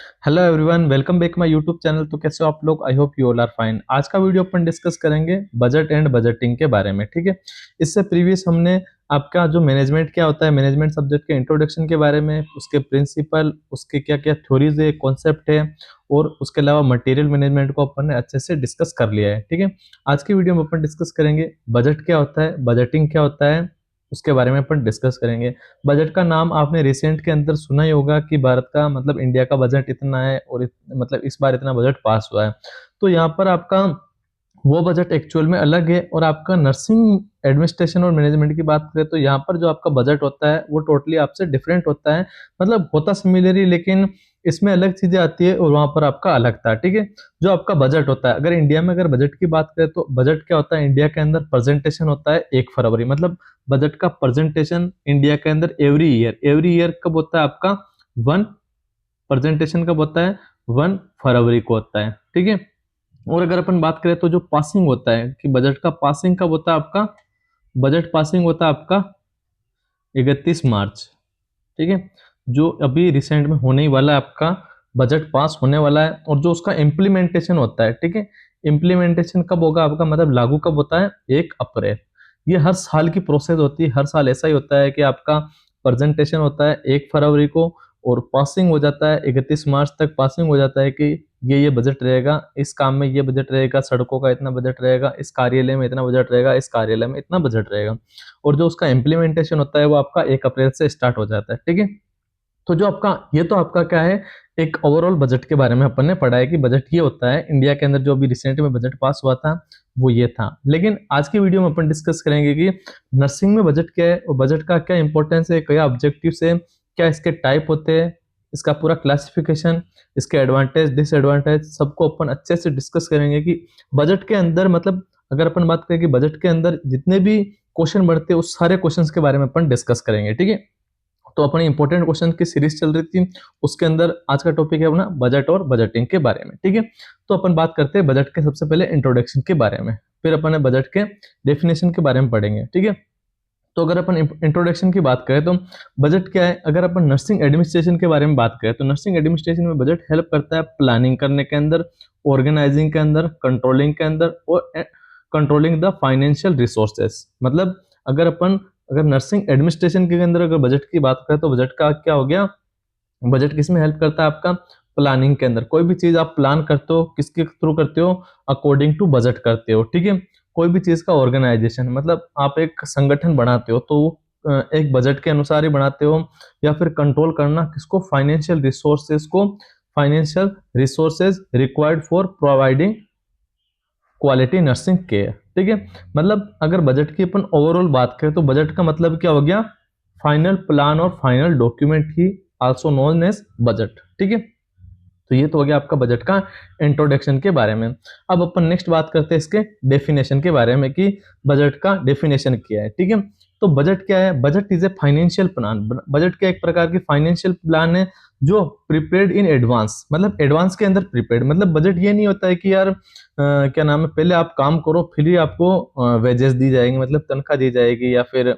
Hello everyone, welcome back my YouTube channel. तो कैसे हो आप लोग? I hope you all are fine. आज का वीडियो अपन डिस्कस करेंगे बजट एंड बजटिंग के बारे में। ठीक है, इससे प्रीवियस हमने आपका जो मैनेजमेंट क्या होता है, मैनेजमेंट सब्जेक्ट के इंट्रोडक्शन के बारे में, उसके प्रिंसिपल, उसके क्या क्या थ्योरीज है, कॉन्सेप्ट है, और उसके अलावा मटेरियल मैनेजमेंट को अपन ने अच्छे से डिस्कस कर लिया है। ठीक है, आज की वीडियो में अपन डिस्कस करेंगे बजट क्या होता है, बजटिंग क्या होता है, उसके बारे में अपन डिस्कस करेंगे। बजट का नाम आपने रिसेंट के अंदर सुना ही होगा कि भारत का मतलब इंडिया का बजट इतना है और मतलब इस बार इतना बजट पास हुआ है। तो यहाँ पर आपका वो बजट एक्चुअल में अलग है, और आपका नर्सिंग एडमिनिस्ट्रेशन और मैनेजमेंट की बात करें तो यहाँ पर जो आपका बजट होता है वो टोटली आपसे डिफरेंट होता है। मतलब होता सिमिलर ही, लेकिन इसमें अलग चीजें आती है और वहां पर आपका अलग था। ठीक है, जो आपका बजट होता है, अगर इंडिया में अगर बजट की बात करें तो बजट क्या होता है, इंडिया के अंदर प्रेजेंटेशन होता है 1 फरवरी। मतलब बजट का प्रेजेंटेशन इंडिया के अंदर एवरी ईयर कब होता है आपका? वन प्रेजेंटेशन कब होता है? 1 फरवरी को होता है। ठीक है, और अगर अपन बात करें तो जो पासिंग होता है कि बजट का पासिंग कब होता है आपका? बजट पासिंग होता है आपका 31 मार्च। ठीक है, जो अभी रिसेंट में होने ही वाला है, आपका बजट पास होने वाला है। और जो उसका इम्प्लीमेंटेशन होता है, ठीक है, इम्प्लीमेंटेशन कब होगा आपका, मतलब लागू कब होता है? 1 अप्रैल। ये हर साल की प्रोसेस होती है, हर साल ऐसा ही होता है कि आपका प्रेजेंटेशन होता है 1 फरवरी को, और पासिंग हो जाता है 31 मार्च तक। पासिंग हो जाता है कि ये बजट रहेगा, इस काम में ये बजट रहेगा, सड़कों का इतना बजट रहेगा, इस कार्यालय में इतना बजट रहेगा, इस कार्यालय में इतना बजट रहेगा। और जो उसका इम्प्लीमेंटेशन होता है वो आपका 1 अप्रैल से स्टार्ट हो जाता है। ठीक है, तो जो आपका ये तो आपका क्या है, एक ओवरऑल बजट के बारे में अपन ने पढ़ा है कि बजट ये होता है। इंडिया के अंदर जो अभी रिसेंट में बजट पास हुआ था वो ये था। लेकिन आज की वीडियो में अपन डिस्कस करेंगे कि नर्सिंग में बजट क्या है, और बजट का क्या इंपॉर्टेंस है, क्या ऑब्जेक्टिव है, क्या इसके टाइप होते हैं, इसका पूरा क्लासिफिकेशन, इसके एडवांटेज डिसएडवांटेज, सबको अपन अच्छे से डिस्कस करेंगे कि बजट के अंदर, मतलब अगर अपन बात करें कि बजट के अंदर जितने भी क्वेश्चन बढ़ते हैं उस सारे क्वेश्चंस के बारे में अपन डिस्कस करेंगे। ठीक है, तो अपनी इंपॉर्टेंट क्वेश्चन की सीरीज चल रही थी, उसके अंदर आज का टॉपिक है अपना बजट और बजटिंग के बारे में। ठीक है, तो अपन बात करते हैं बजट के सबसे पहले इंट्रोडक्शन के बारे में, फिर अपन बजट के डेफिनेशन के बारे में पढ़ेंगे। ठीक है, तो अगर अपन इंट्रोडक्शन की बात करें तो बजट क्या है, अगर अपन नर्सिंग एडमिनिस्ट्रेशन के बारे में बात करें तो नर्सिंग एडमिनिस्ट्रेशन में बजट हेल्प करता है प्लानिंग करने के अंदर, ऑर्गेनाइजिंग के अंदर, कंट्रोलिंग के अंदर, और कंट्रोलिंग द फाइनेंशियल रिसोर्सेस। मतलब अगर नर्सिंग एडमिनिस्ट्रेशन के अंदर अगर बजट की बात करें तो बजट का क्या हो गया, बजट किसमें हेल्प करता है आपका? प्लानिंग के अंदर। कोई भी चीज आप प्लान करते हो किसके थ्रू करते हो? अकॉर्डिंग टू बजट करते हो। ठीक है, कोई भी चीज का ऑर्गेनाइजेशन, मतलब आप एक संगठन बनाते हो तो एक बजट के अनुसार ही बनाते हो, या फिर कंट्रोल करना किसको? फाइनेंशियल रिसोर्सेज को, financial resources required for providing quality nursing care. ठीक है, मतलब अगर बजट की अपन ओवरऑल बात करें तो बजट का मतलब क्या हो गया? फाइनल प्लान और फाइनल डॉक्यूमेंट ही आल्सो नोन एज बजट। ठीक है, तो ये तो हो गया आपका बजट का इंट्रोडक्शन के बारे में। अब अपन नेक्स्ट बात करते हैं इसके डेफिनेशन के बारे में कि बजट का डेफिनेशन क्या है। ठीक है, तो बजट क्या है? Budget is a financial plan. Budget क्या एक प्रकार की फाइनेंशियल प्लान है जो प्रिपेयर्ड इन एडवांस, मतलब एडवांस के अंदर प्रिपेयर्ड। मतलब बजट ये नहीं होता है कि यार क्या नाम है, पहले आप काम करो फिर ही आपको वेजेस दी जाएंगी, मतलब तनख्वाह दी जाएगी, या फिर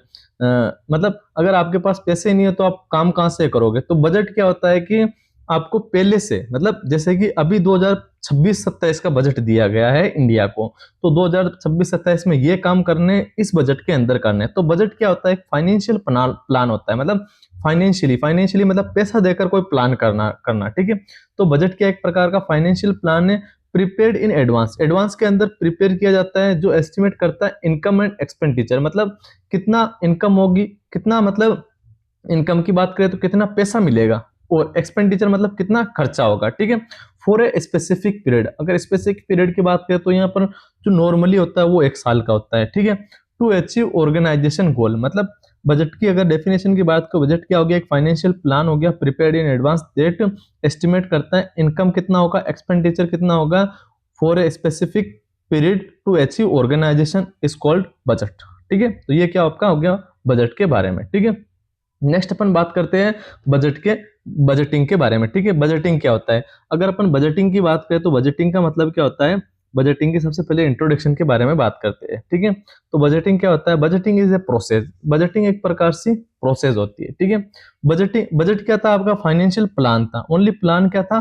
मतलब अगर आपके पास पैसे नहीं है तो आप काम कहां से करोगे। तो बजट क्या होता है कि आपको पहले से, मतलब जैसे कि अभी 2026-27 का बजट दिया गया है इंडिया को, तो 2026-27 में ये काम करने इस बजट के अंदर करने। तो बजट क्या होता है? फाइनेंशियल प्लान होता है। मतलब फाइनेंशियली मतलब पैसा देकर कोई प्लान करना करना। ठीक है, तो बजट क्या एक प्रकार का फाइनेंशियल प्लान है, प्रिपेयर्ड इन एडवांस। एडवांस के अंदर प्रिपेयर किया जाता है, जो एस्टिमेट करता है इनकम एंड एक्सपेंडिचर, मतलब कितना इनकम होगी, कितना मतलब इनकम की बात करें तो कितना पैसा मिलेगा, और एक्सपेंडिचर मतलब कितना खर्चा होगा। ठीक है, फॉर ए स्पेसिफिक पीरियड। अगर स्पेसिफिक पीरियड की बात करें तो यहाँ पर जो नॉर्मली होता है वो 1 साल का होता है। ठीक है, टू अचीव ऑर्गेनाइजेशन गोल। मतलब बजट की अगर डेफिनेशन की बात करें, बजट क्या हो गया? एक फाइनेंशियल प्लान हो गया prepared in advance that estimate करता है इनकम कितना होगा, एक्सपेंडिचर कितना होगा, for a specific period to achieve organisation is called budget. ठीक है, तो ये क्या आपका हो गया बजट के बारे में। ठीक है, नेक्स्ट अपन बात करते हैं बजटिंग के बारे में। ठीक है, बजटिंग क्या होता है? अगर अपन बजटिंग की बात करें तो बजटिंग का मतलब क्या होता है? बजटिंग की सबसे पहले इंट्रोडक्शन के बारे में बात करते हैं। ठीक है, तो बजटिंग क्या होता है? Budgeting is a process. Budgeting एक प्रकार से प्रोसेस होती है। ठीक है, बजट क्या था? आपका फाइनेंशियल प्लान था। ओनली प्लान क्या था?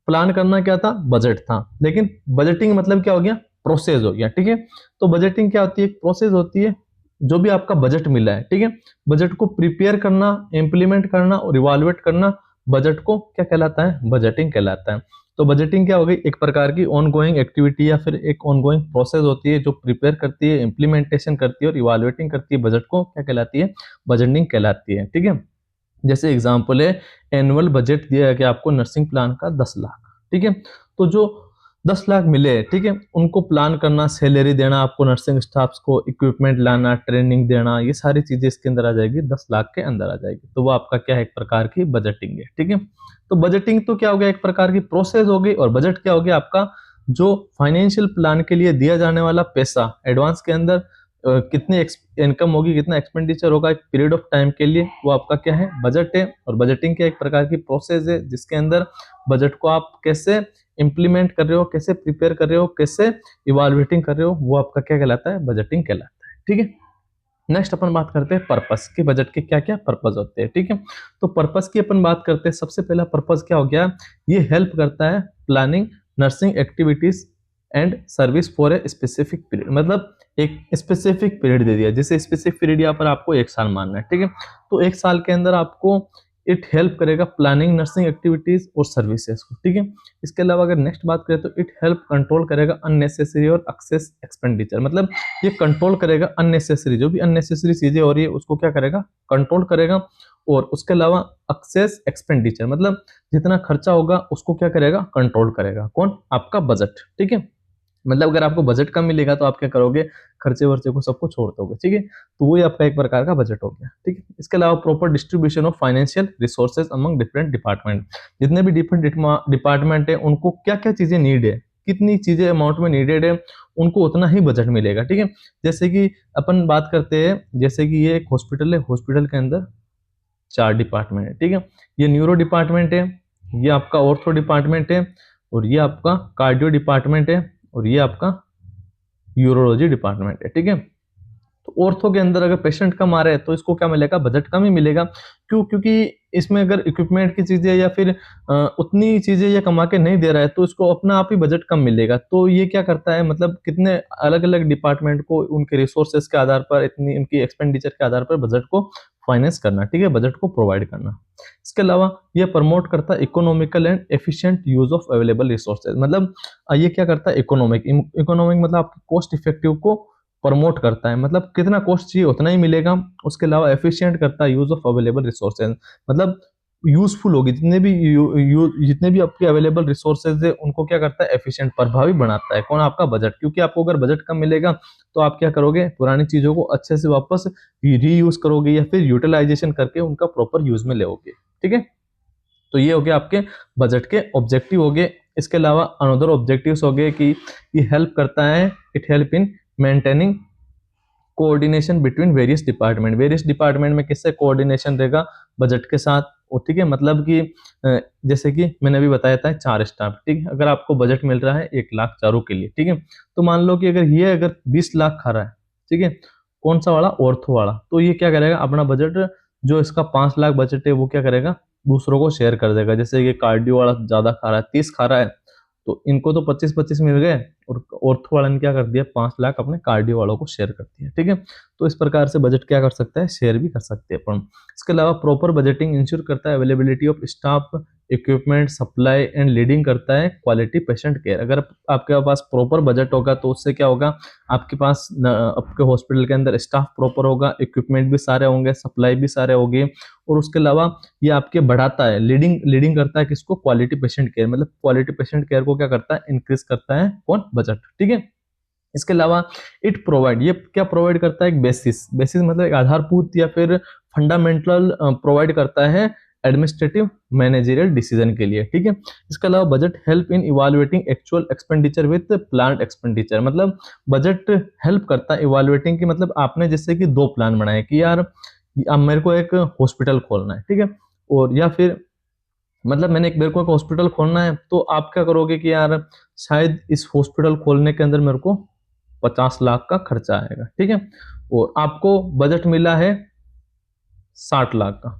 प्लान करना क्या था, बजट था, लेकिन बजटिंग मतलब क्या हो गया, प्रोसेस हो गया, ठीक है। तो बजटिंग क्या होती है, प्रोसेस होती है, जो भी आपका बजट मिला है, ठीक है, बजट को प्रिपेयर करना, इंप्लीमेंट करना और इवालुएट करना, बजट को क्या कहलाता है, बजटिंग कहलाता है। तो बजटिंग क्या हो गई, एक प्रकार की ऑनगोइंग एक्टिविटी या फिर एक ऑनगोइंग प्रोसेस होती है जो प्रिपेयर करती है, इंप्लीमेंटेशन करती है और इवालुएटिंग करती है बजट को, क्या कहलाती है, बजटिंग कहलाती है, ठीक है। जैसे एग्जाम्पल है, एनुअल बजट दिया है कि आपको नर्सिंग प्लान का 10 लाख, ठीक है। तो जो 10 लाख मिले, ठीक है, उनको प्लान करना, सैलरी देना आपको नर्सिंग स्टाफ्स को, इक्विपमेंट लाना, ट्रेनिंग देना, ये सारी चीजें इसके अंदर आ जाएगी, 10 लाख के अंदर आ जाएगी। तो वो आपका क्या है, एक प्रकार की बजटिंग है, ठीक है। तो बजटिंग तो क्या हो गया, एक प्रकार की प्रोसेस हो गई, और बजट क्या हो गया, आपका जो फाइनेंशियल प्लान के लिए दिया जाने वाला पैसा एडवांस के अंदर, कितनी इनकम होगी, कितना एक्सपेंडिचर होगा एक पीरियड ऑफ टाइम के लिए, वो आपका क्या है, बजट है। और बजटिंग क्या एक प्रकार की प्रोसेस है जिसके अंदर बजट को आप कैसे इंप्लीमेंट कर रहे हो, कैसे प्रिपेयर कर रहे हो, कैसे इवाल्युएटिंग कर रहे हो, वो आपका क्या कहलाता है, बजटिंग कहलाता है, ठीक है। नेक्स्ट अपन बात करते हैं पर्पस की, बजट के क्या क्या पर्पस होते हैं, ठीक है। तो पर्पस की अपन बात करते हैं, सबसे पहला पर्पस क्या हो गया, ये हेल्प करता है planning nursing activities and service for a specific period, मतलब एक स्पेसिफिक पीरियड दे दिया, जैसे स्पेसिफिक पीरियड यहाँ पर आपको 1 साल मानना है, ठीक है। तो 1 साल के अंदर आपको इट हेल्प करेगा प्लानिंग नर्सिंग एक्टिविटीज और सर्विसेज को, ठीक है। इसके अलावा अगर नेक्स्ट बात करें तो इट हेल्प कंट्रोल करेगा अननेसेसरी और एक्सेस एक्सपेंडिचर, मतलब ये कंट्रोल करेगा अननेसेसरी, जो भी अननेसेसरी चीजें हो रही है उसको क्या करेगा, कंट्रोल करेगा। और उसके अलावा एक्सेस एक्सपेंडिचर, मतलब जितना खर्चा होगा उसको क्या करेगा, कंट्रोल करेगा, कौन, आपका बजट, ठीक है। मतलब अगर आपको बजट कम मिलेगा तो आप क्या करोगे, खर्चे वर्चे को सबको छोड़ दोगे, ठीक है। तो वही आपका एक प्रकार का बजट हो गया, ठीक है। इसके अलावा proper distribution of financial resources among different department, जितने भी डिफरेंट डिपार्टमेंट है उनको क्या क्या चीजें नीड है, कितनी चीजें अमाउंट में नीडेड है, उनको उतना ही बजट मिलेगा, ठीक है। जैसे कि अपन बात करते हैं, जैसे कि ये एक हॉस्पिटल है, हॉस्पिटल के अंदर 4 डिपार्टमेंट है, ठीक है। ये न्यूरो डिपार्टमेंट है, ये आपका ऑर्थो डिपार्टमेंट है, और ये आपका कार्डियो डिपार्टमेंट है, और ये आपका यूरोलॉजी डिपार्टमेंट है, ठीक है। तो ऑर्थो के अंदर अगर पेशेंट कम आ रहे हैं तो इसको क्या मिलेगा, बजट कम ही मिलेगा। क्यों, क्योंकि इसमें अगर इक्विपमेंट की चीजें या फिर उतनी चीजें ये कमा के नहीं दे रहा है तो इसको अपना आप ही बजट कम मिलेगा। तो ये क्या करता है, मतलब कितने अलग अलग डिपार्टमेंट को उनके रिसोर्सेज के आधार पर, इतनी उनकी एक्सपेंडिचर के आधार पर बजट को फाइनेंस करना, ठीक है, बजट को प्रोवाइड करना। इसके अलावा ये प्रमोट करता है economical and efficient use of available resources, मतलब ये क्या करता है, इकोनॉमिक मतलब आपके कॉस्ट इफेक्टिव को प्रमोट करता है, मतलब कितना कॉस्ट चाहिए उतना ही मिलेगा। उसके अलावा एफिशिएंट करता है यूज ऑफ अवेलेबल रिसोर्सेज, मतलब यूजफुल होगी, जितने भी आपके अवेलेबल रिसोर्सेज है उनको क्या करता है, एफिशिएंट, प्रभावी बनाता है, कौन, आपका बजट। क्योंकि आपको अगर बजट कम मिलेगा तो आप क्या करोगे, पुरानी चीजों को अच्छे से वापस रीयूज करोगे या फिर यूटिलाइजेशन करके उनका प्रॉपर यूज में लेोगे, ठीक है। तो ये हो गया आपके बजट के ऑब्जेक्टिव हो गए। इसके अलावा अनदर ऑब्जेक्टिव्स हो गए कि ये हेल्प करता है, it help in maintaining coordination between various department में किससे कोऑर्डिनेशन रहेगा, बजट के साथ, ठीक है। मतलब कि जैसे कि मैंने अभी बताया था 4 स्टाफ, ठीक है, अगर आपको बजट मिल रहा है 1 लाख चारों के लिए, ठीक है। तो मान लो कि अगर 20 लाख खा रहा है, ठीक है, कौन सा वाला, ऑर्थो वाला, तो ये क्या करेगा, अपना बजट जो इसका 5 लाख बजट है वो क्या करेगा, दूसरों को शेयर कर देगा। जैसे ये कार्डियो वाला ज्यादा खा रहा है, 30 खा रहा है, तो इनको तो 25-25 मिल गए, और ऑर्थो वाला ने क्या कर दिया, 5 लाख अपने कार्डियो वालों को शेयर कर दिया, ठीक है। तो इस प्रकार से बजट क्या कर सकता है, शेयर भी कर सकते हैं अपन। इसके अलावा प्रॉपर बजटिंग इंश्योर करता है availability of staff, equipment, supply and leading करता है क्वालिटी पेशेंट केयर। अगर आपके पास प्रॉपर बजट होगा तो उससे क्या होगा, आपके पास आपके हॉस्पिटल के अंदर स्टाफ प्रॉपर होगा, इक्विपमेंट भी सारे होंगे, सप्लाई भी सारे होंगे, और उसके अलावा ये आपके बढ़ाता है, लीडिंग करता है किसको, क्वालिटी पेशेंट केयर, मतलब क्वालिटी पेशेंट केयर को क्या करता है, इंक्रीज करता है, कौन, बजट, ठीक है। इसके अलावा इट प्रोवाइड, ये क्या प्रोवाइड करता है, एक बेसिस मतलब एक आधारभूत या फिर फंडामेंटल प्रोवाइड करता है एडमिनिस्ट्रेटिव मैनेजरियल डिसीजन के लिए, ठीक है। इसके अलावा budget help in evaluating actual expenditure with planned expenditure, मतलब बजट हेल्प करता है इवैल्यूएटिंग की, मतलब आपने जैसे कि 2 प्लान बनाए कि यार अब मेरे को एक हॉस्पिटल खोलना है, ठीक है, और या फिर मतलब मेरे को एक हॉस्पिटल खोलना है, तो आप क्या करोगे कि यार शायद इस हॉस्पिटल खोलने के अंदर मेरे को 50 लाख का खर्चा आएगा, ठीक है, और आपको बजट मिला है 60 लाख का,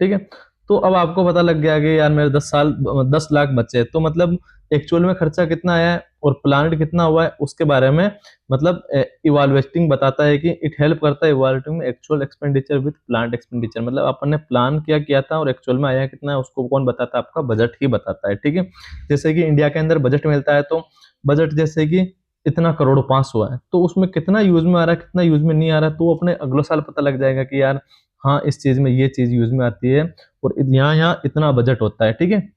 ठीक है। तो अब आपको पता लग गया कि यार मेरे 10 लाख बचे, तो मतलब एक्चुअल में खर्चा कितना आया है और प्लान्ड कितना हुआ है उसके बारे में मतलब इवाल्युएटिंग बताता है कि इट हेल्प करता है इवाल्युएटिंग में actual expenditure with planned expenditure, मतलब अपन ने प्लान किया था और एक्चुअल में आया कितना है उसको कौन बताता है, आपका बजट ही बताता है। ठीक है, जैसे कि इंडिया के अंदर बजट मिलता है, तो बजट जैसे कि इतना करोड़ पास हुआ है, तो उसमें कितना यूज में आ रहा है कितना यूज में नहीं आ रहा है, तो अपने अगले साल पता लग जाएगा कि यार हाँ इस चीज में ये चीज यूज में आती है और यहाँ यहाँ इतना बजट होता है। ठीक है,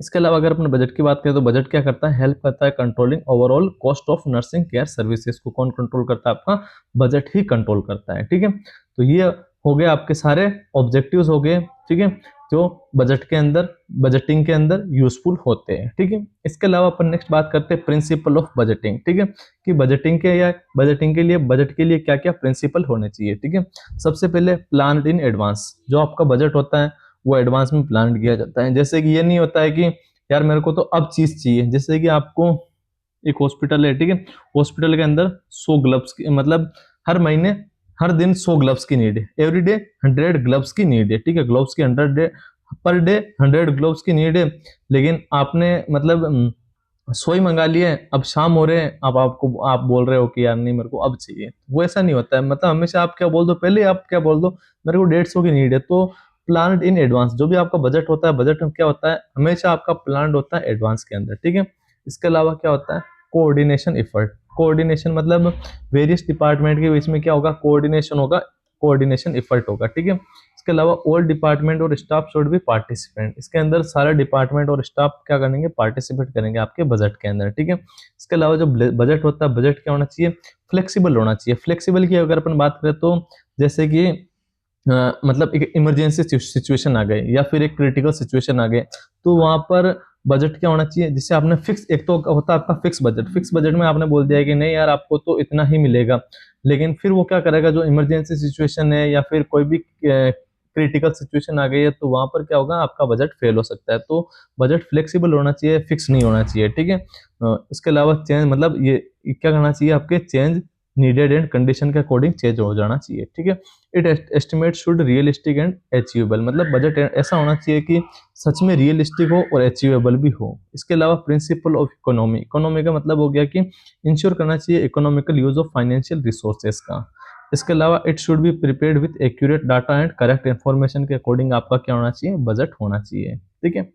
इसके अलावा अगर अपने बजट की बात करें तो बजट क्या करता है, हेल्प करता है controlling overall cost of nursing care services को कौन कंट्रोल करता है, आपका बजट ही कंट्रोल करता है। ठीक है, तो ये हो गए आपके सारे ऑब्जेक्टिव्स हो गए। ठीक है, जो बजट के अंदर बजटिंग के अंदर यूजफुल होते हैं। ठीक है, इसके अलावा अपन नेक्स्ट बात करते हैं प्रिंसिपल ऑफ बजटिंग। ठीक है, कि बजटिंग के या बजटिंग के लिए बजट के लिए क्या क्या प्रिंसिपल होने चाहिए। ठीक है, सबसे पहले प्लान इन एडवांस, जो आपका बजट होता है वो एडवांस में प्लान किया जाता है। जैसे कि ये नहीं होता है कि यार मेरे को तो अब चीज चाहिए, जैसे कि आपको एक हॉस्पिटल है, ठीक है, हॉस्पिटल के अंदर 100 ग्लव्स की मतलब हर महीने हर दिन 100 ग्लव्स की नीड है, एवरी डे 100 ग्लव्स की नीड है। ठीक है, ग्लव्स की 100 पर डे 100 ग्लव्स की नीड है, लेकिन आपने मतलब 100 ही मंगा लिए, अब शाम हो रहे हैं, अब आप बोल रहे हो कि यार नहीं मेरे को अब चाहिए, वो ऐसा नहीं होता है। मतलब हमेशा आप क्या बोल दो, पहले आप क्या बोल दो मेरे को 150 की नीड है, तो प्लान इन एडवांस, जो भी आपका बजट होता है बजट में क्या होता है हमेशा आपका प्लान होता है एडवांस के अंदर। ठीक है, इसके अलावा क्या होता है कोऑर्डिनेशन एफर्ट, कोऑर्डिनेशन मतलब वेरियस डिपार्टमेंट के बीच में क्या होगा कोऑर्डिनेशन होगा, कोऑर्डिनेशन एफर्ट होगा। ठीक है, इसके अलावा ऑल डिपार्टमेंट और स्टाफ शुड बी पार्टिसिपेंट, इसके अंदर सारे डिपार्टमेंट और स्टाफ क्या करेंगे पार्टिसिपेट करेंगे आपके बजट के अंदर। ठीक है, इसके अलावा जो बजट होता है बजट क्या होना चाहिए फ्लेक्सिबल होना चाहिए। फ्लेक्सिबल की अगर अपन बात करें तो जैसे कि मतलब एक इमरजेंसी सिचुएशन आ गई या फिर एक क्रिटिकल सिचुएशन आ गए, तो वहां पर बजट क्या होना चाहिए जिससे आपने फिक्स, एक तो होता है आपका फिक्स बजट, फिक्स बजट में आपने बोल दिया कि नहीं यार आपको तो इतना ही मिलेगा, लेकिन फिर वो क्या करेगा जो इमरजेंसी सिचुएशन है या फिर कोई भी क्रिटिकल सिचुएशन आ गई है, तो वहां पर क्या होगा आपका बजट फेल हो सकता है। तो बजट फ्लेक्सिबल होना चाहिए, फिक्स नहीं होना चाहिए। ठीक है, इसके अलावा चेंज मतलब ये क्या करना चाहिए आपके चेंज नीडेड एंड कंडीशन के अकॉर्डिंग चेंज हो जाना चाहिए। ठीक है, it estimate should realistic and achievable, मतलब बजट ऐसा होना चाहिए कि सच में रियलिस्टिक हो और अचीवेबल भी हो। इसके अलावा प्रिंसिपल ऑफ इकोनॉमी, इकोनॉमी का मतलब हो गया कि इंश्योर करना चाहिए economical use of financial resources का। इसके अलावा it should be prepared with accurate data and correct information के अकॉर्डिंग आपका क्या होना चाहिए बजट होना चाहिए। ठीक है,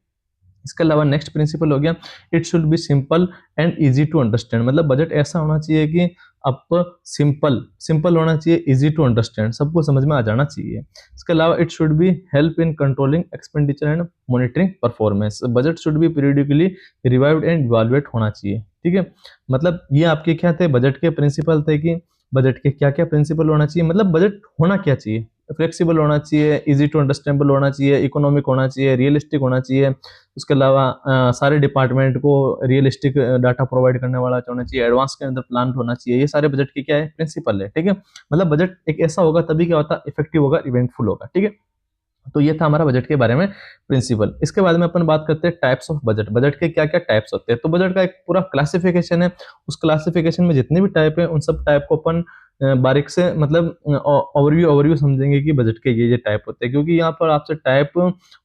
इसके अलावा नेक्स्ट प्रिंसिपल हो गया it should be simple and easy to understand, मतलब बजट ऐसा होना चाहिए कि आप सिंपल सिंपल होना चाहिए, इजी टू अंडरस्टैंड, सबको समझ में आ जाना चाहिए। इसके अलावा it should B help in controlling expenditure and monitoring performance, budget should be periodically revived and evaluate होना चाहिए। ठीक है, मतलब ये आपके क्या थे बजट के प्रिंसिपल थे कि बजट के क्या क्या प्रिंसिपल होना चाहिए, मतलब बजट होना क्या चाहिए, फ्लेक्सिबल होना चाहिए, इजी टू अंडरस्टैंडेबल होना चाहिए, इकोनॉमिक होना चाहिए, रियलिस्टिक होना चाहिए। उसके अलावा सारे डिपार्टमेंट को रियलिस्टिक डाटा प्रोवाइड करने वाला होना चाहिए, एडवांस के अंदर प्लान होना चाहिए। ये सारे बजट के क्या है प्रिंसिपल है। ठीक है, मतलब बजट एक ऐसा होगा तभी क्या होता है इफेक्टिव होगा, इवेंटफुल होगा। ठीक है, तो ये था हमारा बजट के बारे में प्रिंसिपल। इसके बाद में अपन बात करते हैं टाइप्स ऑफ बजट, बजट के क्या क्या टाइप्स होते हैं। तो बजट का एक पूरा क्लासिफिकेशन है, उस क्लासिफिकेशन में जितने भी टाइप है उन सब टाइप को अपन बारीक से मतलब ओवरव्यू ओवरव्यू समझेंगे कि बजट के ये टाइप होते हैं, क्योंकि यहाँ पर आपसे टाइप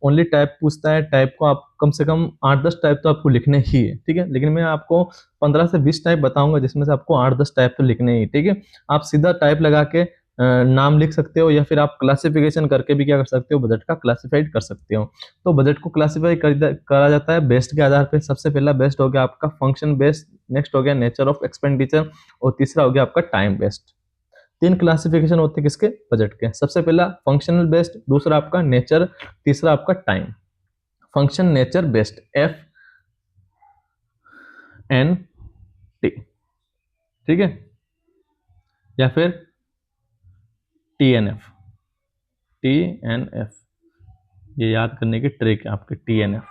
ओनली टाइप पूछता है, टाइप को आप कम से कम 8-10 टाइप तो आपको लिखने ही है। ठीक है, लेकिन मैं आपको 15 से 20 टाइप बताऊंगा जिसमें से आपको 8-10 टाइप तो लिखने ही। ठीक है, आप सीधा टाइप लगा के नाम लिख सकते हो या फिर आप क्लासिफिकेशन करके भी क्या कर सकते हो बजट का क्लासिफाइड कर सकते हो। तो बजट को क्लासिफाई करा जाता है बेस्ट के आधार पे। सबसे पहला बेस्ट हो गया आपका फंक्शन बेस्ड, नेक्स्ट हो गया नेचर ऑफ एक्सपेंडिचर और तीसरा हो गया आपका टाइम बेस्ड। 3 क्लासिफिकेशन होते हैं किसके बजट के, सबसे पहला फंक्शनल बेस्ड, दूसरा आपका नेचर, तीसरा आपका time. Function nature based FNT, ठीक है, या फिर TNF, ये याद करने की ट्रिक है आपके TNF,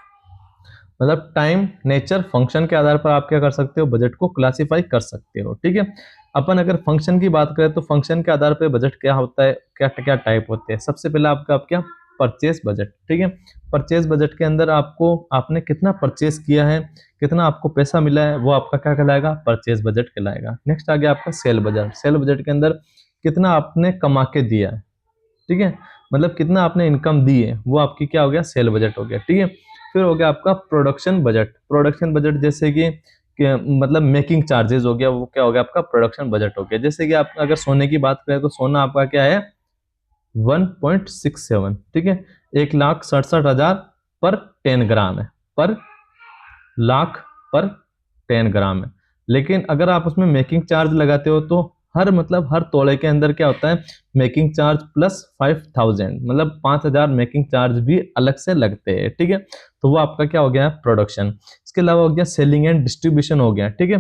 मतलब टाइम नेचर फंक्शन के आधार पर आप क्या कर सकते हो बजट को क्लासिफाई कर सकते हो। ठीक है, अपन अगर फंक्शन की बात करें तो फंक्शन के आधार पर बजट क्या होता है, क्या क्या टाइप होते हैं। सबसे पहले आपका आप क्या परचेज बजट। ठीक है, परचेज बजट के अंदर आपको आपने कितना परचेज किया है, कितना आपको पैसा मिला है, वो आपका क्या कहलाएगा परचेज बजट कहलाएगा। नेक्स्ट आ गया आपका सेल बजट, सेल बजट के अंदर कितना आपने कमा के दिया है। ठीक है, मतलब कितना आपने इनकम दी है, वो आपकी क्या हो गया, सेल बजट हो गया, ठीक है। फिर हो गया आपका प्रोडक्शन बजट। प्रोडक्शन बजट जैसे कि मतलब मेकिंग चार्जेस हो गया, वो क्या हो गया आपका प्रोडक्शन बजट हो गया। जैसे कि आप अगर सोने की बात करें तो सोना आपका क्या है 1.67, ठीक है, 1,67,000 पर 10 ग्राम है, पर लाख पर 10 ग्राम है। लेकिन अगर आप उसमें मेकिंग चार्ज लगाते हो तो हर मतलब हर तोड़े के अंदर क्या होता है, मेकिंग चार्ज प्लस 5,000, मतलब 5,000 मेकिंग चार्ज भी अलग से लगते हैं, ठीक है। तो वो आपका क्या हो गया प्रोडक्शन। इसके अलावा हो गया सेलिंग एंड डिस्ट्रीब्यूशन हो गया, ठीक है।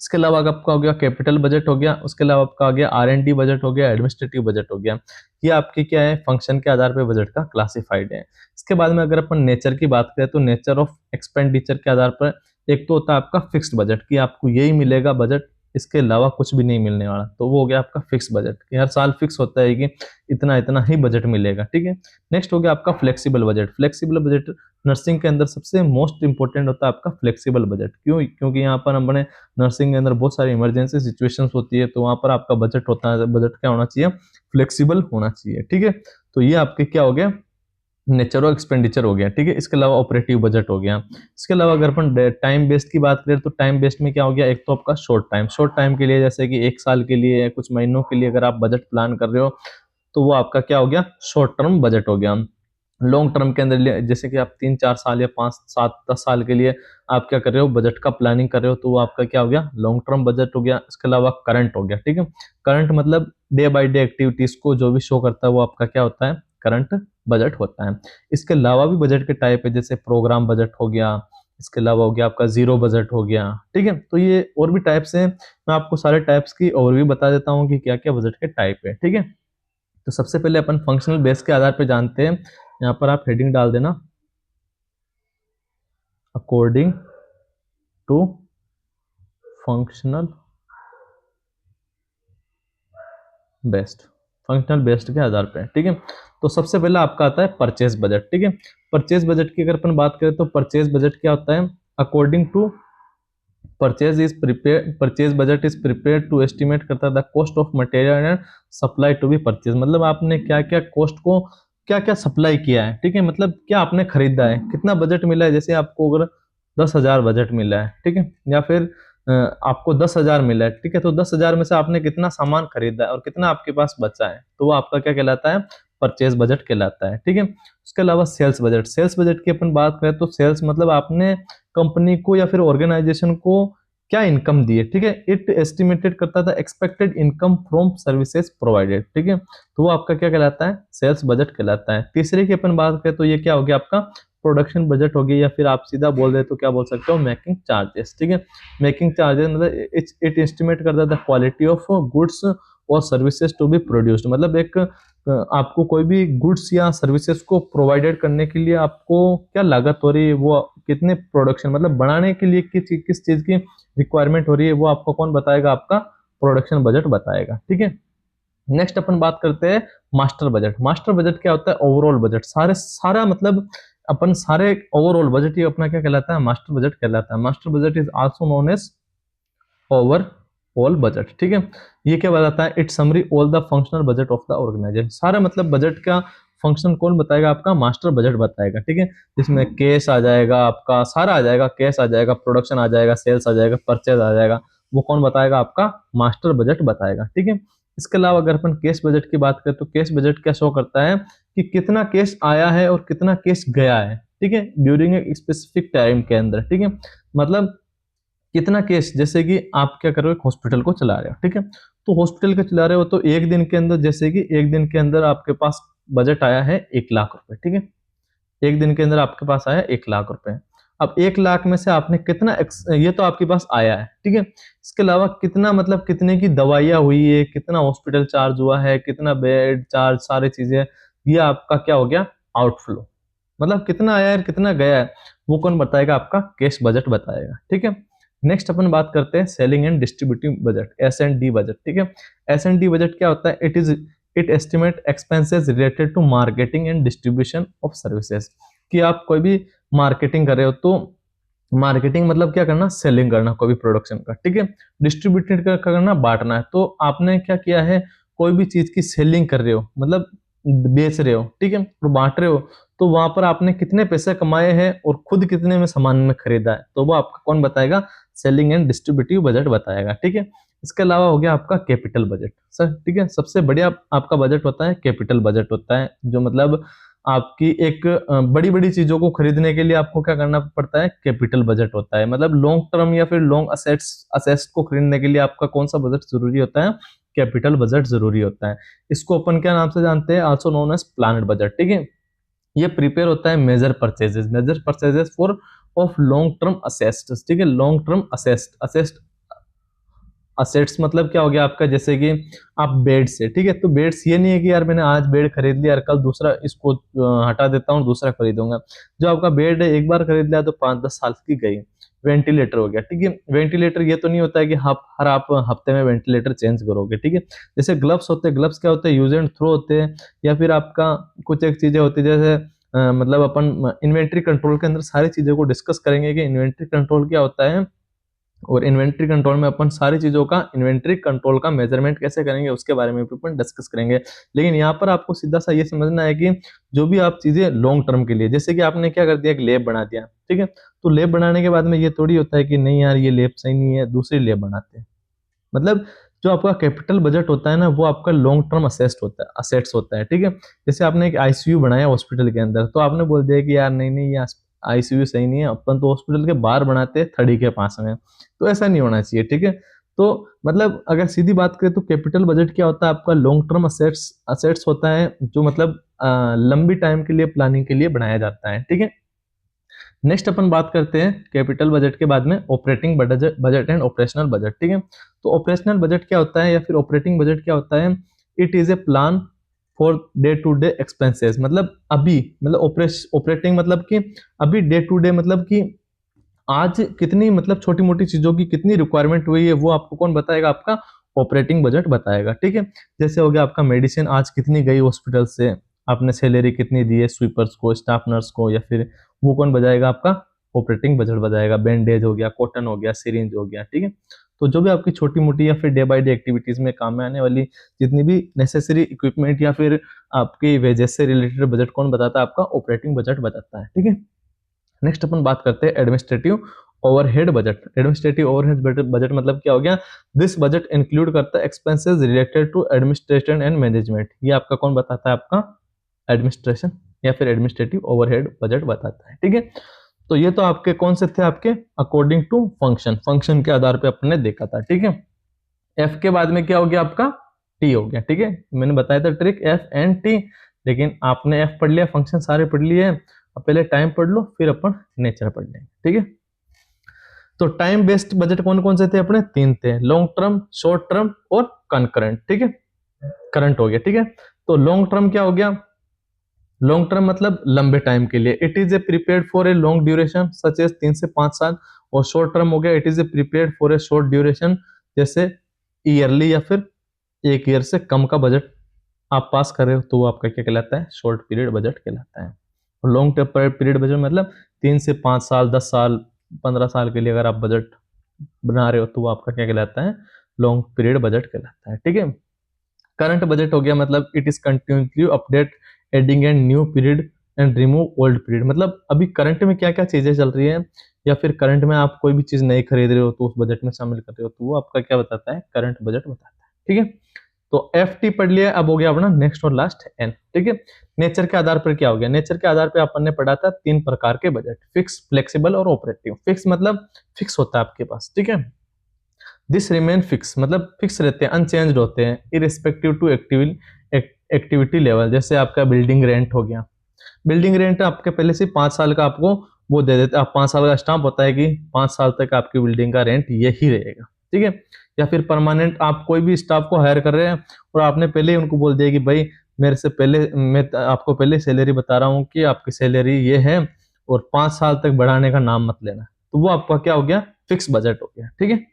इसके अलावा आपका हो गया कैपिटल बजट हो गया, उसके अलावा आपका आ गया R&D बजट हो गया, एडमिनिस्ट्रेटिव बजट हो गया। ये आपकी क्या है फंक्शन के आधार पर बजट का क्लासिफाइड है। इसके बाद में अगर अपन नेचर की बात करें तो नेचर ऑफ एक्सपेंडिचर के आधार पर एक तो होता है आपका फिक्स्ड बजट कि आपको यही मिलेगा बजट, इसके अलावा कुछ भी नहीं मिलने वाला, तो वो हो गया आपका फिक्स बजट कि हर साल फिक्स होता है कि इतना इतना ही बजट मिलेगा, ठीक है। नेक्स्ट हो गया आपका flexible budget. Flexible budget nursing के अंदर सबसे मोस्ट इंपॉर्टेंट होता है आपका फ्लेक्सिबल बजट। क्यों? क्योंकि यहाँ पर हमने नर्सिंग के अंदर बहुत सारी इमरजेंसी सिचुएशंस होती है, तो वहाँ पर आपका बजट होता है, बजट क्या होना चाहिए, फ्लेक्सिबल होना चाहिए, ठीक है। तो ये आपके क्या हो गया नेचर ऑफ एक्सपेंडिचर हो गया, ठीक है। इसके अलावा ऑपरेटिव बजट हो गया। इसके अलावा अगर अपन टाइम बेस्ड की बात करें तो टाइम बेस्ड में क्या हो गया, एक तो आपका शॉर्ट टाइम के लिए जैसे कि 1 साल के लिए, कुछ महीनों के लिए अगर आप बजट प्लान कर रहे हो तो वो आपका क्या हो गया शॉर्ट टर्म बजट हो गया। लॉन्ग टर्म के अंदर जैसे कि आप 3-4 साल या 5-7-10 साल के लिए आप क्या कर रहे हो बजट का प्लानिंग कर रहे हो, तो वो आपका क्या हो गया लॉन्ग टर्म बजट हो गया। इसके अलावा करंट हो गया, ठीक है। करंट मतलब डे बाय डे एक्टिविटीज को जो भी शो करता है वो आपका क्या होता है करंट बजट होता है। इसके अलावा भी बजट के टाइप है, जैसे प्रोग्राम बजट हो गया, इसके अलावा हो गया आपका जीरो बजट हो गया, ठीक है। तो ये और भी टाइप्स हैं, मैं आपको सारे टाइप्स की ओवरव्यू बता देता हूँ कि क्या क्या बजट के टाइप है, ठीक है। तो सबसे पहले अपन फंक्शनल बेस के आधार पर जानते हैं। यहाँ पर आप हेडिंग डाल देना according to functional best, functional based के आधार पे, ठीक है। तो सबसे पहले आपका आता है परचेज बजट, ठीक है। परचेज बजट की अगर अपन बात करें तो परचेज बजट क्या होता है, according to purchase budget is prepare to estimate करता है the cost of material and supply to be purchase. मतलब आपने क्या क्या कॉस्ट को क्या क्या सप्लाई किया है, ठीक है, मतलब क्या आपने खरीदा है, कितना बजट मिला है। जैसे आपको अगर 10,000 बजट मिला है, ठीक है, या फिर आपको 10,000 मिला है, ठीक है, तो 10,000 में से आपने कितना सामान खरीदा है और कितना आपके पास बचा है, तो वो आपका क्या कहलाता है परचेज बजट कहलाता है, ठीक है। उसके अलावा सेल्स बजट। सेल्स बजट की अपन बात करें तो सेल्स मतलब आपने कंपनी को या फिर ऑर्गेनाइजेशन को क्या इनकम दी है, ठीक है। इट एस्टिमेटेड करता था expected income from services provided, ठीक है, तो वो आपका क्या कहलाता है सेल्स बजट कहलाता है। तीसरे की अपन बात करें तो ये क्या हो गया आपका प्रोडक्शन बजट हो गया, या फिर आप सीधा बोल रहे तो क्या बोल सकते हो मेकिंग चार्जेस, ठीक है। मेकिंग चार्जेस मतलब इट एस्टिमेट करता था क्वालिटी ऑफ गुड्स और सर्विसेज टू बी प्रोड्यूस्ड। मतलब एक आपको कोई भी गुड्स या सर्विसेज को प्रोवाइडेड करने के लिए आपको क्या लागत हो रही है, वो कितने प्रोडक्शन मतलब बनाने के लिए किस चीज की रिक्वायरमेंट हो रही है, वो आपको कौन बताएगा, आपका प्रोडक्शन बजट बताएगा, ठीक है। नेक्स्ट अपन बात करते हैं मास्टर बजट। मास्टर बजट क्या होता है ओवरऑल बजट, सारा मतलब अपन सारे ओवरऑल बजट ही अपना क्या कहलाता है मास्टर बजट कहलाता है। Master budget is also known as overall budget, ठीक है। ये क्या बताता है it summary all the functional budget of the organisation. सारा मतलब बजट का फंक्शन कौन बताएगा, आपका मास्टर बजट बताएगा, ठीक है। जिसमें कैश आ जाएगा, आपका सारा आ जाएगा, कैश आ जाएगा, प्रोडक्शन आ जाएगा, सेल्स आ जाएगा, परचेज आ जाएगा, वो कौन बताएगा, आपका मास्टर बजट बताएगा, ठीक है। इसके अलावा अगर अपन कैश बजट की बात करें तो कैश बजट क्या शो करता है कि कितना कैश आया है और कितना कैश गया है, ठीक है, ड्यूरिंग ए स्पेसिफिक टाइम के अंदर, ठीक है। मतलब कितना केस, जैसे कि आप क्या कर रहे हो एक हॉस्पिटल को चला रहे हो, ठीक है, तो हॉस्पिटल को चला रहे हो तो एक दिन के अंदर, जैसे कि एक दिन के अंदर आपके पास बजट आया है 1,00,000 रुपए, ठीक है, एक दिन के अंदर आपके पास आया 1,00,000 रुपए। अब 1,00,000 में से आपने कितना ये तो आपके पास आया है, ठीक है। इसके अलावा कितना मतलब कितने की दवाइयाँ हुई है, कितना हॉस्पिटल चार्ज हुआ है, कितना बेड चार्ज, सारी चीजें, ये आपका क्या हो गया आउटफ्लो। मतलब कितना आया है कितना गया है वो कौन बताएगा, आपका कैश बजट बताएगा, ठीक है। नेक्स्ट अपन बात करते हैं selling and distributive budget, S&D budget, ठीक है। S&D बजट क्या होता है, it estimate expenses related to marketing and distribution of services. कि आप कोई भी मार्केटिंग कर रहे हो तो मार्केटिंग मतलब क्या करना, सेलिंग करना कोई भी प्रोडक्शन का, ठीक है। डिस्ट्रीब्यूटेड करना, बांटना है। तो आपने क्या किया है, कोई भी चीज की सेलिंग कर रहे हो, मतलब बेच रहे हो, ठीक है, और बांट रहे हो, तो वहां पर आपने कितने पैसे कमाए हैं और खुद कितने में सामान में खरीदा है, तो वो आपका कौन बताएगा, सेलिंग एंड डिस्ट्रीब्यूटिव बजट बताएगा, ठीक है। इसके अलावा हो गया आपका कैपिटल बजट सर, ठीक है, सबसे बढ़िया आपका बजट होता है कैपिटल बजट होता है, जो मतलब आपकी एक बड़ी बड़ी चीजों को खरीदने के लिए आपको क्या करना पड़ता है, कैपिटल बजट होता है, मतलब लॉन्ग टर्म या फिर लॉन्ग असेट्स को खरीदने के लिए आपका कौन सा बजट जरूरी होता है, कैपिटल बजट जरूरी होता है। इसको अपन क्या नाम से जानते हैं, also known as planned budget, ठीक है। ये प्रिपेयर होता है major purchases for of long term assets, ठीक है, लॉन्ग टर्म असेस्ट असेट्स मतलब क्या हो गया आपका, जैसे कि आप बेड से, ठीक है, तो बेड्स ये नहीं है कि यार मैंने आज बेड खरीद लिया और कल दूसरा इसको हटा देता हूँ दूसरा खरीदूंगा। जो आपका बेड है एक बार खरीद लिया तो 5-10 साल की गई। वेंटिलेटर हो गया, ठीक है, वेंटिलेटर ये तो नहीं होता है कि आप हफ्ते में वेंटिलेटर चेंज करोगे, ठीक है। जैसे ग्लव्स होते हैं, ग्लव्स क्या होते हैं, यूज एंड थ्रो होते हैं, या फिर आपका कुछ एक चीजें होती है, जैसे मतलब अपन इन्वेंट्री कंट्रोल के अंदर सारी चीजों को डिस्कस करेंगे कि इन्वेंट्री कंट्रोल क्या होता है, और इन्वेंट्री कंट्रोल में अपन सारी चीजों का इन्वेंट्री कंट्रोल का मेजरमेंट कैसे करेंगे उसके बारे में भी अपन डिस्कस करेंगे। लेकिन यहाँ पर आपको सीधा सा ये समझना है कि जो भी आप चीजें लॉन्ग टर्म के लिए, जैसे कि आपने क्या कर दिया, एक लैब बना दिया, ठीक है, तो लैब बनाने के बाद में ये थोड़ी होता है कि नहीं यार ये लैब सही नहीं है दूसरी लैब बनाते हैं। मतलब जो आपका कैपिटल बजट होता है ना, वो आपका लॉन्ग टर्म असेट्स होता है, ठीक है। जैसे आपने एक आईसीयू बनाया हॉस्पिटल के अंदर, तो आपने बोल दिया कि यार नहीं नहीं ये आईसीयू सही नहीं है, अपन तो हॉस्पिटल के बाहर बनाते हैं थड़ी के पास में, तो ऐसा नहीं होना चाहिए, ठीक है। तो मतलब अगर सीधी बात करें तो कैपिटल बजट क्या होता है, आपका लॉन्ग टर्म असेट्स होता है, जो मतलब लंबी टाइम के लिए प्लानिंग के लिए बनाया जाता है, ठीक है। नेक्स्ट अपन बात करते हैं कैपिटल बजट के बाद में operating budget and operational budget, ठीक है। तो ऑपरेशनल बजट क्या होता है या फिर ऑपरेटिंग बजट क्या होता है, it is a plan for day to day expenses, मतलब अभी, मतलब ऑपरेटिंग मतलब कि अभी, डे टू डे मतलब कि आज कितनी, मतलब छोटी मोटी चीजों की कितनी रिक्वायरमेंट हुई है, वो आपको कौन बताएगा, आपका ऑपरेटिंग बजट बताएगा, ठीक है। जैसे हो गया आपका मेडिसिन आज कितनी गई हॉस्पिटल से, आपने सैलरी कितनी दी है स्वीपर्स को, स्टाफ नर्स को, या फिर वो कौन बजाएगा, आपका ऑपरेटिंग बजट बजाएगा। बैंडेज हो गया, कॉटन हो गया, सिरिंज हो गया, ठीक है। तो जो भी आपकी छोटी मोटी या फिर डे बाय डे एक्टिविटीज में काम में आने वाली जितनी भी नेसेसरी इक्विपमेंट या फिर आपकी वेजेस से रिलेटेड बजट कौन बताता है, आपका ऑपरेटिंग बजट बताता है, ठीक है। नेक्स्ट अपन बात करते हैं administrative overhead budget. Administrative overhead budget मतलब क्या हो गया, दिस बजट इंक्लूड करता है expenses related to administration and management. ये आपका कौन बताता है, आपका एडमिनिस्ट्रेशन या फिर एडमिनिस्ट्रेटिव ओवरहेड बजट बताता है, ठीक है। तो ये तो आपके कौन से थे, आपके अकॉर्डिंग टू फंक्शन के आधार पे अपने देखा था, ठीक है। एफ के बाद में क्या हो गया, आपका टी हो गया, ठीक है। मैंने बताया था ट्रिक एफ एंड टी, लेकिन आपने एफ पढ़ लिया, फंक्शन सारे पढ़ लिए, अब पहले टाइम पढ़ लो फिर अपन नेचर पढ़ लेंगे, ठीक है। तो टाइम बेस्ड बजट कौन कौन से थे अपने, 3 थे, लॉन्ग टर्म, शॉर्ट टर्म और कंकरेंट, ठीक है। करंट हो गया, ठीक है। तो लॉन्ग टर्म क्या हो गया, लॉन्ग टर्म मतलब लंबे टाइम के लिए, it is a prepared for a long duration such as 3 से 5 साल। और शॉर्ट टर्म हो गया, it is a prepared for a short duration, जैसे ईयरली या फिर 1 ईयर से कम का बजट आप पास कर रहे हो, तो वो आपका क्या कहलाता है, शॉर्ट पीरियड बजट कहलाता है। और लॉन्ग टर्म पीरियड बजट मतलब 3 से 5 साल, 10 साल, 15 साल के लिए अगर आप बजट बना रहे हो, तो वो आपका क्या कहलाता है, लॉन्ग पीरियड बजट कहलाता है, ठीक है। करंट बजट हो गया, मतलब it is continuously update adding and new period and remove old period, मतलब अभी करंट में क्या क्या चीजें चल रही है, या फिर करंट में आप कोई भी चीज नहीं खरीद रहे हो तो उस बजट में शामिल कर रहे हो, तो वो आपका क्या बताता है, करंट बजट बताता है, ठीक है। तो एफ टी पढ़ लिया, अब हो गया अपना नेक्स्ट और लास्ट एन, ठीक है। नेचर के आधार पर क्या हो गया, नेचर के आधार पर अपन ने पढ़ा था 3 प्रकार के बजट, फिक्स, फ्लेक्सिबल और ऑपरेटिव। फिक्स मतलब फिक्स होता है आपके पास, ठीक है। दिस रिमेन फिक्स मतलब फिक्स रहते हैं, अनचेंज्ड होते हैं, इरिस्पेक्टिव टू एक्टिविटी लेवल। जैसे आपका बिल्डिंग रेंट हो गया, बिल्डिंग रेंट आपके पहले से 5 साल का आपको वो दे देते हैं, आप 5 साल का स्टाम्प होता है कि 5 साल तक आपकी बिल्डिंग का रेंट यही रहेगा, ठीक है। या फिर परमानेंट आप कोई भी स्टाफ को हायर कर रहे हैं और आपने पहले ही उनको बोल दिया कि भाई मेरे से पहले, मैं आपको पहले सैलरी बता रहा हूँ कि आपकी सैलरी ये है और 5 साल तक बढ़ाने का नाम मत लेना, तो वो आपका क्या हो गया, फिक्स बजट हो गया, ठीक है।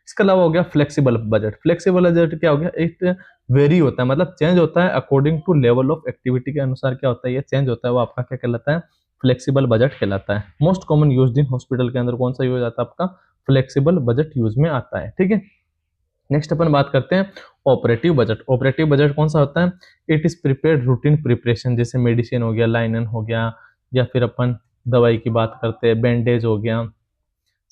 इसके अलावा हो गया फ्लेक्सिबल बजट। फ्लेक्सिबल बजट क्या हो गया, एक वेरी होता है, मतलब चेंज होता है according to level of activity के अनुसार क्या होता है, ये चेंज होता है, वो आपका क्या कहलाता है, फ्लेक्सिबल बजट कहलाता है। Most common use in hospital के अंदर कौन सा यूज आता है, आपका फ्लेक्सिबल बजट यूज में आता है, ठीक है। नेक्स्ट अपन बात करते हैं ऑपरेटिव बजट। ऑपरेटिव बजट कौन सा होता है? It is prepared routine preparation, जैसे मेडिसिन हो गया, लाइनन हो गया, या फिर अपन दवाई की बात करते हैं, बैंडेज हो गया,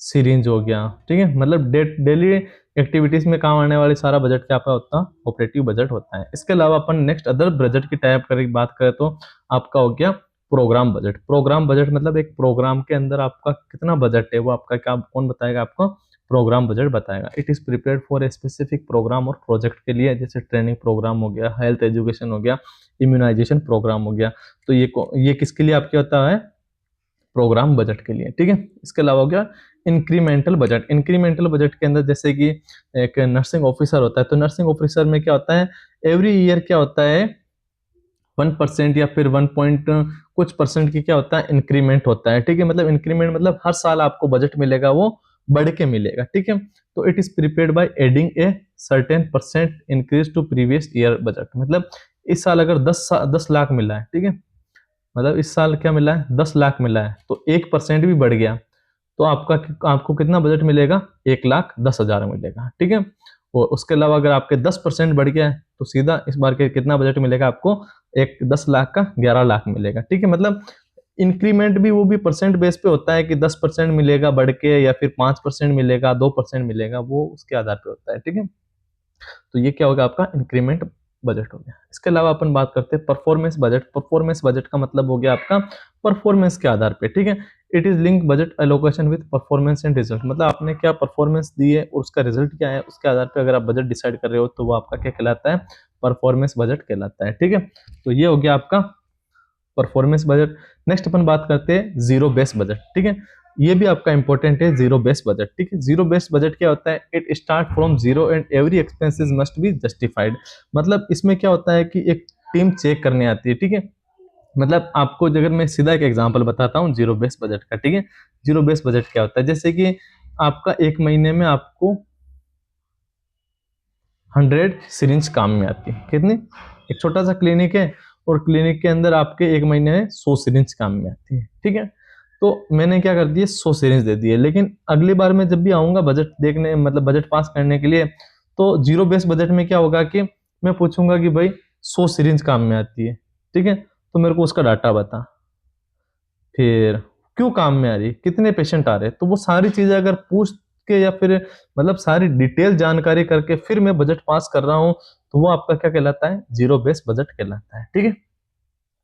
सिरिंज हो गया, ठीक है। मतलब डेली एक्टिविटीज में काम आने वाली सारा बजट क्या आपका होता है? ऑपरेटिव बजट होता है। इसके अलावा अपन नेक्स्ट अदर बजट की टाइप कर बात करें तो आपका हो गया प्रोग्राम बजट। प्रोग्राम बजट मतलब एक प्रोग्राम के अंदर आपका कितना बजट है वो आपका क्या कौन बताएगा? आपको प्रोग्राम बजट बताएगा। It is prepared for a specific programme और प्रोजेक्ट के लिए, जैसे ट्रेनिंग प्रोग्राम हो गया, हेल्थ एजुकेशन हो गया, इम्यूनाइजेशन प्रोग्राम हो गया। तो ये किसके लिए आपके होता है? प्रोग्राम बजट के लिए, ठीक है। इसके अलावा हो गया इंक्रीमेंटल बजट। इंक्रीमेंटल बजट के अंदर जैसे कि एक नर्सिंग ऑफिसर होता है, तो नर्सिंग ऑफिसर में क्या होता है? एवरी ईयर क्या होता है? 1% या फिर 1 पॉइंट कुछ परसेंट की क्या होता है? इंक्रीमेंट होता है, ठीक है। मतलब इंक्रीमेंट मतलब हर साल आपको बजट मिलेगा वो बढ़ के मिलेगा, ठीक है। तो it is prepared by adding a certain percent increase to previous year budget. मतलब इस साल अगर 10 लाख मिला है, ठीक है, मतलब इस साल क्या मिला है? 10 लाख मिला है, तो 1% भी बढ़ गया तो आपको कितना बजट मिलेगा? 1,10,000 मिलेगा, ठीक है। और उसके अलावा अगर आपके 10% बढ़ गया है तो सीधा इस बार के कितना बजट मिलेगा आपको? 10 लाख का 11 लाख मिलेगा, ठीक है। मतलब इंक्रीमेंट भी वो भी परसेंट बेस पे होता है कि 10% मिलेगा बढ़ के, या फिर 5% मिलेगा, 2% मिलेगा, वो उसके आधार पे होता है, ठीक है। तो ये क्या होगा? आपका इंक्रीमेंट बजट हो गया। इसके अलावा अपन बात करते हैं परफॉर्मेंस बजट। परफॉर्मेंस बजट का मतलब हो गया आपका परफॉर्मेंस के आधार पे, ठीक है। It is link budget allocation with performance and result. मतलब आपने क्या परफॉर्मेंस दी है और उसका रिजल्ट क्या है, उसके आधार पे अगर आप बजट डिसाइड कर रहे हो तो वो आपका क्या कहलाता है? परफॉर्मेंस बजट कहलाता है, ठीक है। तो ये हो गया आपका परफॉर्मेंस बजट। नेक्स्ट अपन बात करते हैं जीरो बेस बजट, ठीक है। ये भी आपका इंपॉर्टेंट है, जीरो बेस बजट, ठीक है। जीरो बेस बजट क्या होता है? It start from zero and every expenses must be justified. मतलब इसमें क्या होता है कि एक टीम चेक करने आती है, ठीक है। मतलब आपको अगर मैं सीधा एक एग्जांपल बताता हूँ जीरो बेस बजट का, ठीक है। जीरो बेस बजट क्या होता है? जैसे कि आपका एक महीने में आपको 100 सिरिंज काम में आती है। कितनी? एक छोटा सा क्लिनिक है और क्लिनिक के अंदर आपके एक महीने में 100 सिरिंज काम में आती है, ठीक है। तो मैंने क्या कर दिए? 100 सिरिंज दे दिए, लेकिन अगली बार मैं जब भी आऊंगा बजट देखने, मतलब बजट पास करने के लिए, तो जीरो बेस बजट में क्या होगा कि मैं पूछूंगा कि भाई 100 सिरिंज काम में आती है, ठीक है, तो मेरे को उसका डाटा बता। फिर क्यों काम में आ रही है, कितने पेशेंट आ रहे हैं, तो वो सारी चीजें अगर पूछ के या फिर मतलब सारी डिटेल जानकारी करके फिर मैं बजट पास कर रहा हूं, तो वो आपका क्या कहलाता है? जीरो बेस बजट कहलाता है, ठीक है।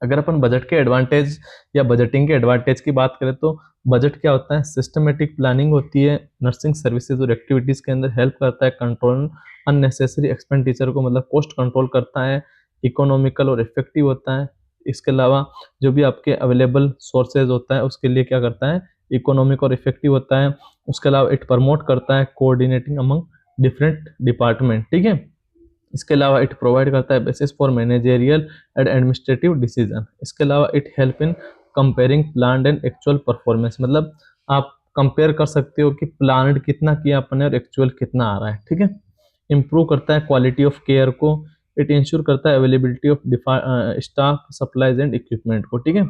अगर अपन बजट के एडवांटेज या बजटिंग के एडवांटेज की बात करें तो बजट क्या होता है? सिस्टमेटिक प्लानिंग होती है, नर्सिंग सर्विसेज और एक्टिविटीज के अंदर हेल्प करता है, कंट्रोल अननेसेसरी एक्सपेंडिचर को, मतलब कॉस्ट कंट्रोल करता है, इकोनॉमिकल और इफेक्टिव होता है। इसके अलावा जो भी आपके अवेलेबल सोर्सेज होता है उसके लिए क्या करता है? इकोनॉमिक और इफेक्टिव होता है। उसके अलावा इट प्रमोट करता है कोऑर्डिनेटिंग अमंग डिफरेंट डिपार्टमेंट, ठीक है। इसके अलावा इट प्रोवाइड करता है basis for managerial and administrative decision. इसके अलावा it help in comparing planned and actual performance. मतलब आप कंपेयर कर सकते हो कि प्लान्ड कितना किया आपने और एक्चुअल कितना आ रहा है, ठीक है। इंप्रूव करता है क्वालिटी ऑफ केयर को। इट इंश्योर करता है availability of staff, supplies and equipment को, ठीक है।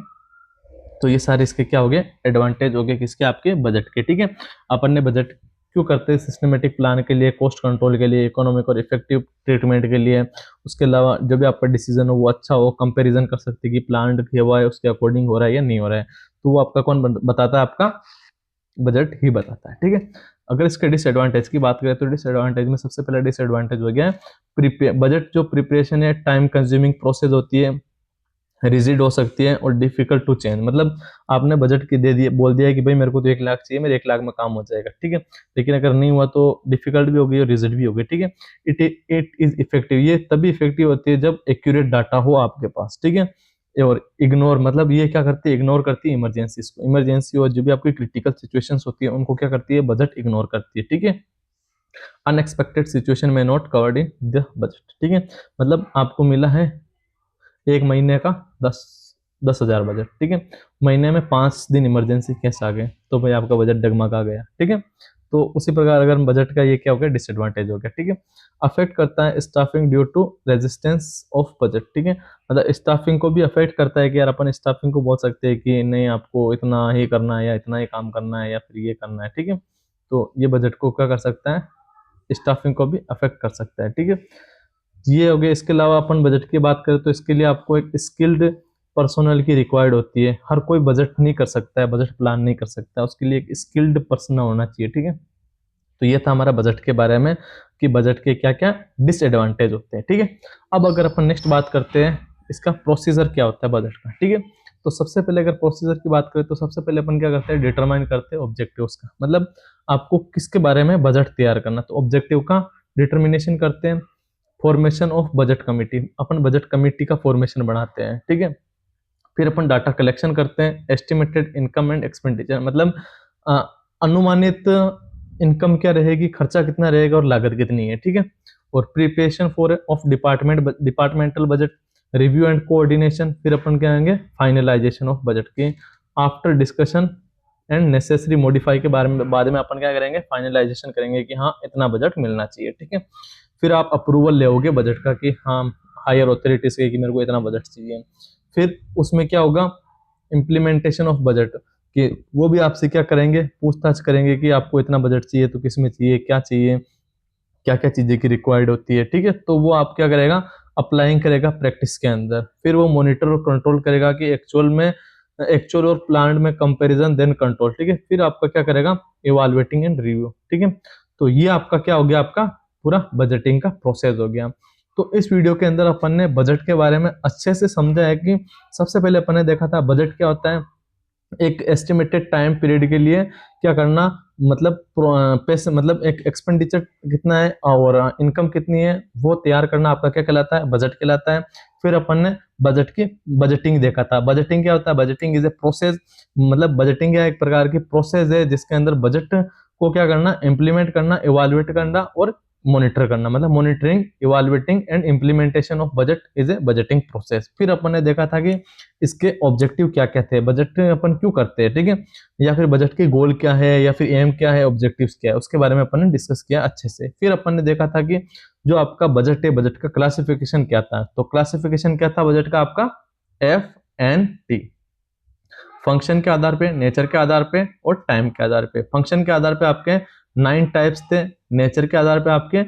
तो ये सारे इसके क्या हो गए? एडवांटेज हो गए किसके? आपके बजट के, ठीक है। अपन ने बजट क्यों करते हैं? सिस्टमेटिक प्लान के लिए, कॉस्ट कंट्रोल के लिए, इकोनॉमिक और इफेक्टिव ट्रीटमेंट के लिए। उसके अलावा जो भी आपका डिसीजन हो वो अच्छा हो, कंपैरिजन कर सकते हैं कि प्लान किया हुआ है उसके अकॉर्डिंग हो रहा है या नहीं हो रहा है, तो वो आपका कौन बताता है? आपका बजट ही बताता है, ठीक है। अगर इसके डिसएडवांटेज की बात करें तो डिसएडवांटेज में सबसे पहला डिसएडवांटेज हो गया है बजट जो प्रिपरेशन है टाइम कंज्यूमिंग प्रोसेस होती है, रिजिड हो सकती है और डिफिकल्ट टू चेंज। मतलब आपने बजट की दे दिए, बोल दिया है कि भाई मेरे को तो 1 लाख चाहिए, मेरे 1 लाख में काम हो जाएगा, ठीक है, लेकिन अगर नहीं हुआ तो डिफिकल्ट भी हो गई और रिजिड भी हो गई, ठीक है। इट इज इफेक्टिव, ये तभी इफेक्टिव होती है जब एक्यूरेट डाटा हो आपके पास, ठीक है। और इग्नोर, मतलब ये क्या करती है? इग्नोर करती है इमरजेंसीज को। इमरजेंसी और जो भी आपकी क्रिटिकल सिचुएशंस होती है उनको क्या करती है? बजट इग्नोर करती है, ठीक है। अनएक्सपेक्टेड सिचुएशन में not covered in the budget, ठीक है। मतलब आपको मिला है एक महीने का 10,000 बजट, ठीक है, महीने में 5 दिन इमरजेंसी केस आ गए तो भाई आपका बजट डगमगा गया, ठीक है। तो उसी प्रकार अगर बजट का ये क्या हो गया? डिसएडवांटेज हो गया, ठीक है। अफेक्ट करता है staffing due to resistance of budget, ठीक है। मतलब स्टाफिंग को भी अफेक्ट करता है कि यार अपन स्टाफिंग को बोल सकते हैं कि नहीं आपको इतना ही करना है या इतना ही काम करना है या फिर ये करना है, ठीक है। तो ये बजट को क्या कर सकता है? स्टाफिंग को भी अफेक्ट कर सकता है, ठीक है। ये हो गया। इसके अलावा अपन बजट की बात करें तो इसके लिए आपको एक स्किल्ड पर्सनल की रिक्वायर्ड होती है। हर कोई बजट नहीं कर सकता है, बजट प्लान नहीं कर सकता है, उसके लिए एक स्किल्ड पर्सन होना चाहिए, ठीक है। तो ये था हमारा बजट के बारे में कि बजट के क्या क्या डिसएडवांटेज होते हैं, ठीक है। अब अगर अपन नेक्स्ट बात करते हैं इसका प्रोसीजर क्या होता है बजट का, ठीक है। तो सबसे पहले अगर प्रोसीजर की बात करें तो सबसे पहले अपन क्या करते हैं, डिटरमाइन करते हैं ऑब्जेक्टिव्स का, मतलब आपको किसके बारे में बजट तैयार करना। तो ऑब्जेक्टिव का डिटर्मिनेशन करते हैं। Formation of budget committee, upon budget committee का फॉर्मेशन बनाते हैं, ठीक है। फिर अपन डाटा कलेक्शन करते हैं। एस्टिमेटेड इनकम एंड एक्सपेंडिचर, मतलब अ, अनुमानित इनकम क्या रहेगी, खर्चा कितना रहेगा और लागत कितनी है, ठीक है। और preparation for of departmental budget, review and coordination. फिर अपन क्या आएंगे, फाइनलाइजेशन ऑफ बजट की। After discussion and necessary modify के बारे में बाद में अपन क्या करेंगे, फाइनलाइजेशन करेंगे कि हाँ इतना बजट मिलना चाहिए, ठीक है। फिर आप अप्रूवल लेओगे बजट का कि हाँ हायर अथॉरिटीज के कि मेरे को इतना बजट चाहिए। फिर उसमें क्या होगा, इम्प्लीमेंटेशन ऑफ बजट कि वो भी आपसे क्या करेंगे, पूछताछ करेंगे कि आपको इतना बजट चाहिए तो किस में चाहिए, क्या चाहिए, क्या क्या चीजें की रिक्वायर्ड होती है, ठीक है। तो वो आप क्या करेगा, अप्लाइंग करेगा प्रैक्टिस के अंदर। फिर वो मॉनिटर और कंट्रोल करेगा कि एक्चुअल और प्लान में कंपैरिजन देन कंट्रोल, ठीक है। फिर आपका क्या करेगा, इवालुएटिंग एंड रिव्यू, ठीक है। तो ये आपका क्या हो गया, आपका पूरा बजटिंग का प्रोसेस हो गया। तो इस वीडियो के अंदर अपन ने बजट के बारे में अच्छे से समझा है कि सबसे पहले अपन ने देखा था बजट क्या होता है, एक एस्टिमेटेड टाइम पीरियड के लिए क्या करना, मतलब पैसे, मतलब एक एक्सपेंडिचर कितना है और इनकम कितनी है वो तैयार करना आपका क्या कहलाता है, बजट कहलाता है। फिर अपन ने बजट की बजटिंग देखा था। बजटिंग क्या होता है, बजटिंग इज ए प्रोसेस, मतलब बजटिंग क्या एक प्रकार की प्रोसेस है जिसके अंदर बजट को क्या करना, इंप्लीमेंट करना, इवालुएट करना और मॉनिटर करना, मतलब monitoring, evaluating and implementation of budget is a budgeting process. फिर अपन ने देखा था कि इसके ऑब्जेक्टिव क्या क्या थे, बजट अपन क्यों करते हैं, ठीक है, या फिर बजट की गोल क्या है या फिर एम क्या है, ऑब्जेक्टिव्स क्या है, उसके बारे में अपन ने डिस्कस किया अच्छे से। फिर अपन ने देखा था कि जो आपका बजट है, बजट का क्लासिफिकेशन क्या था। तो क्लासिफिकेशन क्या था बजट का आपका, FNT, फंक्शन के आधार पे, नेचर के आधार पे और टाइम के आधार पे। फंक्शन के आधार पे आपके 9 टाइप्स थे, नेचर के आधार पे आपके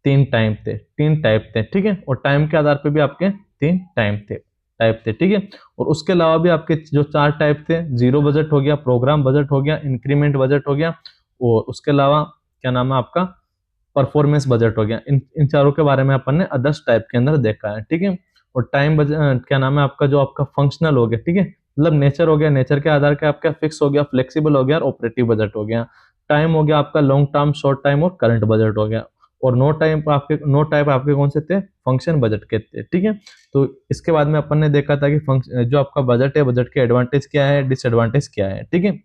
3 टाइप थे, ठीक है। और टाइम के आधार पे भी आपके 3 टाइप थे, ठीक है। और उसके अलावा भी आपके जो 4 टाइप थे, जीरो बजट हो गया, प्रोग्राम बजट हो गया, इंक्रीमेंट बजट हो गया और उसके अलावा क्या नाम है आपका, परफॉर्मेंस बजट हो गया। इन चारों के बारे में अपन ने अदर्स टाइप के अंदर देखा है, ठीक है। और टाइम बजट क्या नाम है आपका, जो आपका फंक्शनल हो गया, ठीक है, मतलब नेचर हो गया, नेचर के आधार के आपका फिक्स हो गया, फ्लेक्सिबल हो गया और ऑपरेटिव बजट हो गया। टाइम हो गया आपका लॉन्ग टर्म, शॉर्ट टाइम और करंट बजट हो गया। और नो टाइप आपके कौन से थे, फंक्शन बजट के थे, ठीक है। तो इसके बाद में अपन ने देखा था कि फंक्शन जो आपका बजट है, बजट के एडवांटेज क्या है, डिसएडवांटेज क्या है, ठीक है।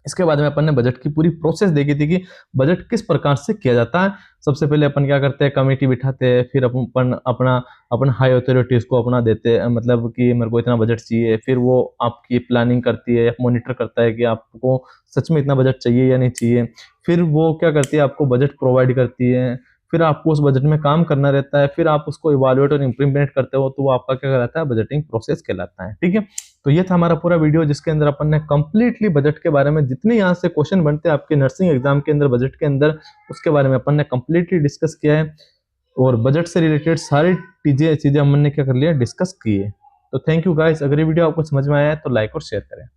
इसके बाद में अपन ने बजट की पूरी प्रोसेस देखी थी कि बजट किस प्रकार से किया जाता है। सबसे पहले अपन क्या करते हैं, कमेटी बिठाते हैं, फिर अपन अपना अपन हाई अथॉरिटीज को अपना देते हैं, मतलब कि मेरे को इतना बजट चाहिए। फिर वो आपकी प्लानिंग करती है या मॉनिटर करता है कि आपको सच में इतना बजट चाहिए या नहीं चाहिए। फिर वो क्या करती है, आपको बजट प्रोवाइड करती है। फिर आपको उस बजट में काम करना रहता है, फिर आप उसको इवालुएट और इम्प्लीमेंट करते हो, तो वो आपका क्या कहलाता है, बजटिंग प्रोसेस कहलाता है, ठीक है। तो ये था हमारा पूरा वीडियो जिसके अंदर अपन ने कंप्लीटली बजट के बारे में जितने यहाँ से क्वेश्चन बनते हैं आपके नर्सिंग एग्जाम के अंदर बजट के अंदर, उसके बारे में अपन ने कंप्लीटली डिस्कस किया है। और बजट से रिलेटेड सारी चीजें हमने क्या कर लिया, डिस्कस की है। तो थैंक यू गाइस, अगर ये वीडियो आपको समझ में आया है तो लाइक और शेयर करें।